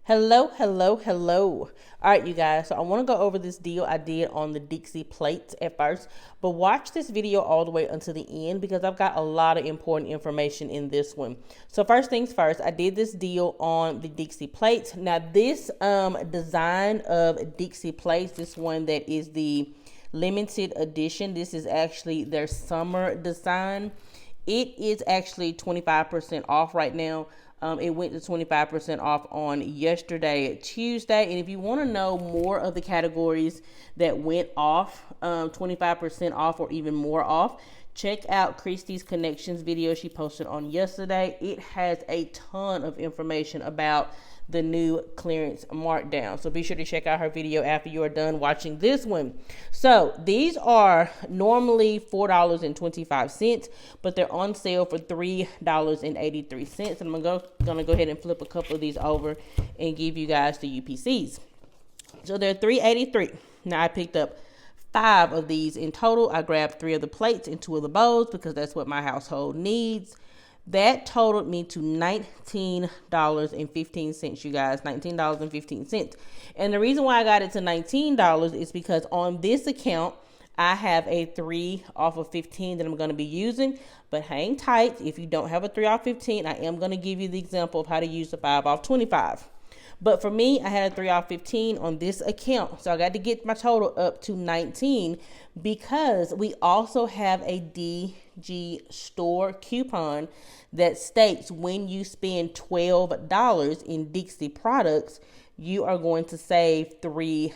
Hello, hello, hello. All right, you guys. So I want to go over this deal I did on the Dixie plates at first, but watch this video all the way until the end because I've got a lot of important information in this one. So first things first, I did this deal on the Dixie plates. Now this design of Dixie plates, this one that is the limited edition, this is actually their summer design. It is actually 25% off right now. It went to 25% off on yesterday, Tuesday. And if you want to know more of the categories that went off, 25% off or even more off, check out Christy's Connections video she posted on yesterday. It has a ton of information about the new clearance markdown. So be sure to check out her video after you are done watching this one. So these are normally $4.25, but they're on sale for $3.83. And I'm gonna go ahead and flip a couple of these over and give you guys the UPCs. So they're $3.83. Now I picked up 5 of these in total. I grabbed 3 of the plates and 2 of the bowls because that's what my household needs. That totaled me to $19.15, you guys, $19.15. And the reason why I got it to $19 is because on this account, I have a 3 off of 15 that I'm going to be using, but hang tight. If you don't have a 3 off 15, I am going to give you the example of how to use the 5 off 25. But for me, I had a 3 off 15 on this account. So I got to get my total up to 19 because we also have a DG store coupon that states when you spend $12 in Dixie products, you are going to save $3,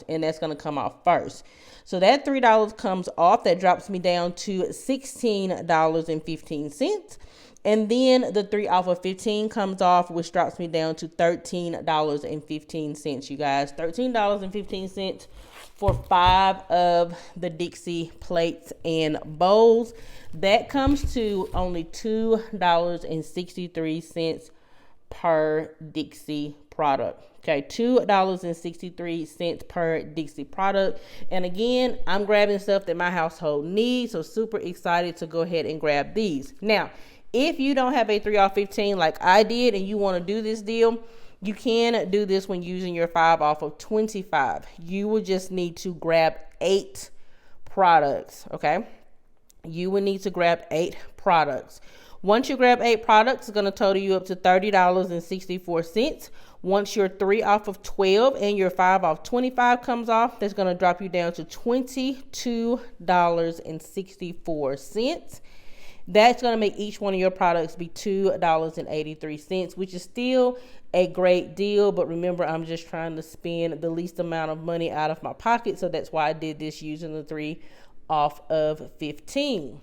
and that's going to come off first. So that $3 comes off. That drops me down to $16.15. And then the 3 off of 15 comes off, which drops me down to $13.15, you guys. $13.15 for 5 of the Dixie plates and bowls. That comes to only $2.63 per Dixie product. Okay, $2.63 per Dixie product. And again, I'm grabbing stuff that my household needs, so super excited to go ahead and grab these. Now, if you don't have a 3 off 15 like I did and you want to do this deal, you can do this when using your 5 off of 25. You will just need to grab 8 products, okay? You will need to grab 8 products. Once you grab 8 products, it's going to total you up to $30.64. Once your 3 off of 12 and your 5 off 25 comes off, that's going to drop you down to $22.64. That's going to make each one of your products be $2.83, which is still a great deal. But remember, I'm just trying to spend the least amount of money out of my pocket. So that's why I did this using the 3 off of 15.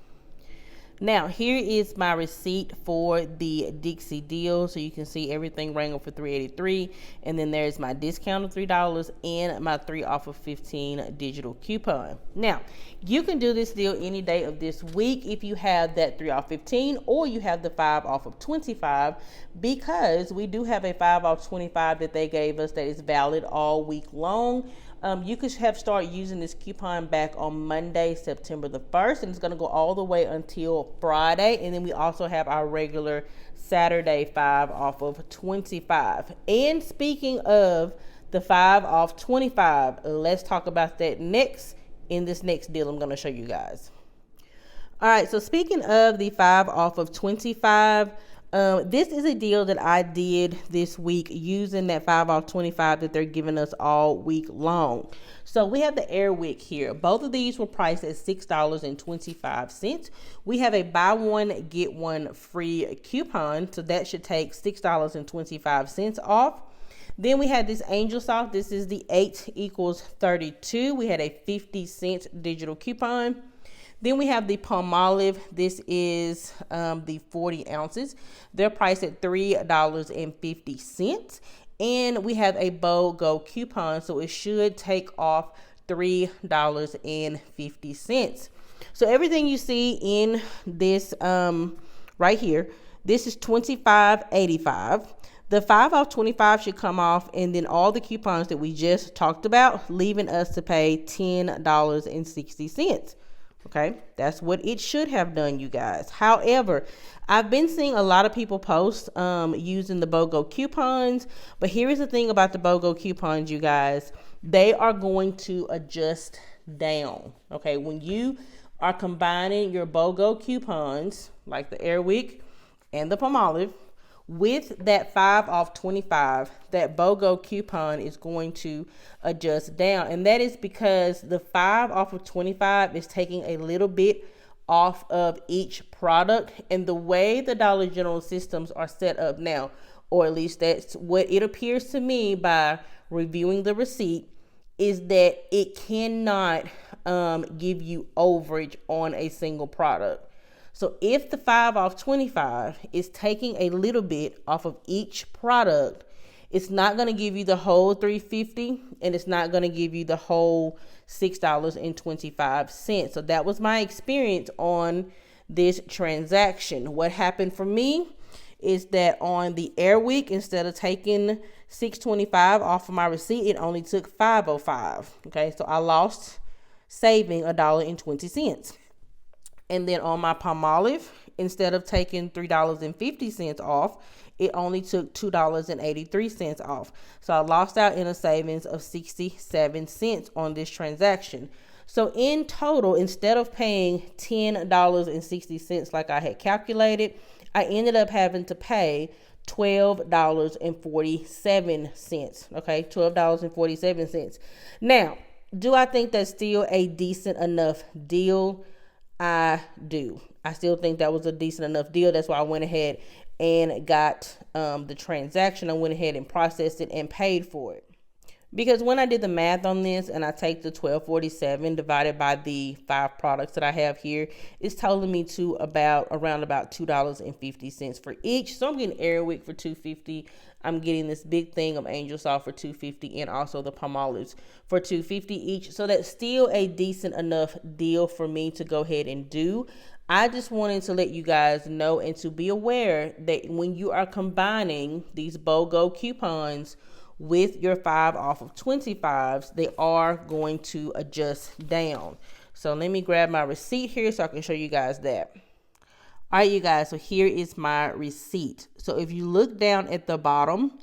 Now, here is my receipt for the Dixie deal. So you can see everything rang up for $3.83. And then there's my discount of $3 and my 3 off of 15 digital coupon. Now, you can do this deal any day of this week if you have that 3 off 15 or you have the 5 off of 25, because we do have a 5 off 25 that they gave us that is valid all week long. You could have started using this coupon back on Monday, September the 1st, and it's going to go all the way until Friday. And then we also have our regular Saturday 5 off of 25. And speaking of the 5 off 25, let's talk about that next in this next deal I'm going to show you guys. All right, so speaking of the 5 off of 25, this is a deal that I did this week using that 5 off 25 that they're giving us all week long. So we have the Airwick here. Both of these were priced at $6.25. We have a buy one, get one free coupon. So that should take $6.25 off. Then we had this Angel Soft. This is the 8 equals 32. We had a 50-cent digital coupon. Then we have the Palmolive. This is the 40 ounces. They're priced at $3.50. And we have a Bogo coupon, so it should take off $3.50. So everything you see in this right here, this is $25.85. The 5 off 25 should come off, and then all the coupons that we just talked about, leaving us to pay $10.60. Okay, that's what it should have done, you guys. However, I've been seeing a lot of people post using the BOGO coupons, but here is the thing about the BOGO coupons, you guys. They are going to adjust down. Okay, when you are combining your BOGO coupons, like the Airwick and the Palmolive, with that 5 off 25, that BOGO coupon is going to adjust down. And that is because the 5 off of 25 is taking a little bit off of each product. And the way the Dollar General systems are set up now, or at least that's what it appears to me by reviewing the receipt, is that it cannot give you overage on a single product. So if the 5 off 25 is taking a little bit off of each product, it's not going to give you the whole $3.50, and it's not going to give you the whole $6.25. So that was my experience on this transaction. What happened for me is that on the Airwick, instead of taking $6.25 off of my receipt, it only took $5.05. Okay, so I lost saving $1.20. And then on my Palmolive, instead of taking $3.50 off, it only took $2.83 off. So I lost out in a savings of 67 cents on this transaction. So in total, instead of paying $10.60 like I had calculated, I ended up having to pay $12.47. Okay, $12.47. Now, do I think that's still a decent enough deal? I do. I still think that was a decent enough deal. That's why I went ahead and got the transaction. I went ahead and processed it and paid for it. Because when I did the math on this and I take the $12.47 divided by the 5 products that I have here, it's totaling me to around $2.50 for each. So I'm getting Airwick for $2.50. I'm getting this big thing of Angel Salt for $2.50 and also the Palmolives for $2.50 each. So that's still a decent enough deal for me to go ahead and do. I just wanted to let you guys know and to be aware that when you are combining these BOGO coupons with your 5 off of 25s, they are going to adjust down. So let me grab my receipt here so I can show you guys that. All right, you guys, so here is my receipt. So if you look down at the bottom,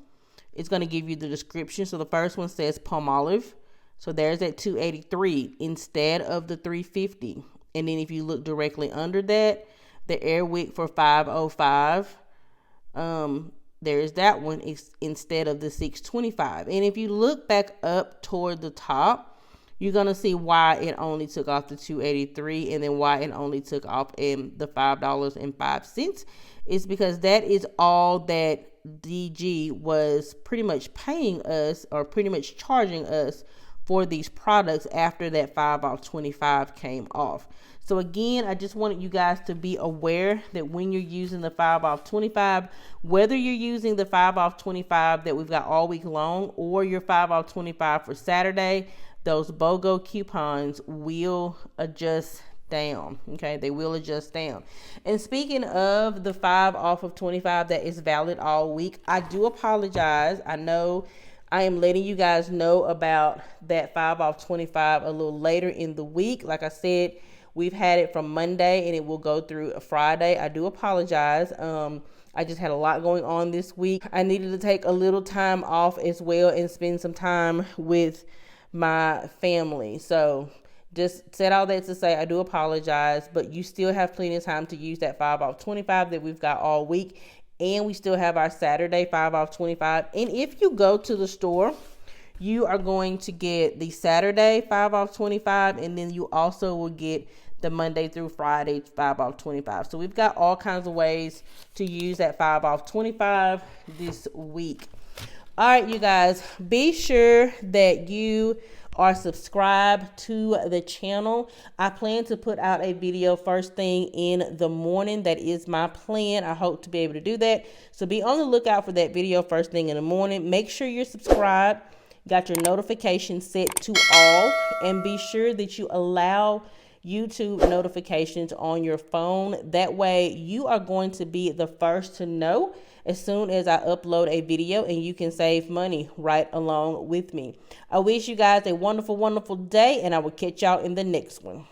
it's going to give you the description. So the first one says Palmolive. So there's that $2.83 instead of the $3.50. And then if you look directly under that, the Airwick for $5.05, there's that one instead of the $6.25. And if you look back up toward the top, you're going to see why it only took off the $2.83 and then why it only took off the $5.05. It's because that is all that DG was pretty much paying us, or pretty much charging us, for these products after that 5 off 25 came off. So again, I just wanted you guys to be aware that when you're using the 5 off 25, whether you're using the 5 off 25 that we've got all week long or your 5 off 25 for Saturday, those BOGO coupons will adjust down. Okay, they will adjust down. And speaking of the 5 off of 25 that is valid all week, I do apologize. I know I am letting you guys know about that 5 off 25 a little later in the week. Like I said, we've had it from Monday and it will go through a Friday. I do apologize. I just had a lot going on this week. I needed to take a little time off as well and spend some time with my family. So just said all that to say I do apologize, but you still have plenty of time to use that 5 off 25 that we've got all week. And we still have our Saturday 5 off 25. And if you go to the store, you are going to get the Saturday 5 off 25. And then you also will get the Monday through Friday 5 off 25. So we've got all kinds of ways to use that 5 off 25 this week. All right, you guys, be sure that you are subscribed to the channel. I plan to put out a video first thing in the morning. That is my plan. I hope to be able to do that. So be on the lookout for that video first thing in the morning. Make sure you're subscribed, got your notifications set to all, and be sure that you allow YouTube notifications on your phone. That way you are going to be the first to know as soon as I upload a video, and you can save money right along with me. I wish you guys a wonderful, wonderful day, and I will catch y'all in the next one.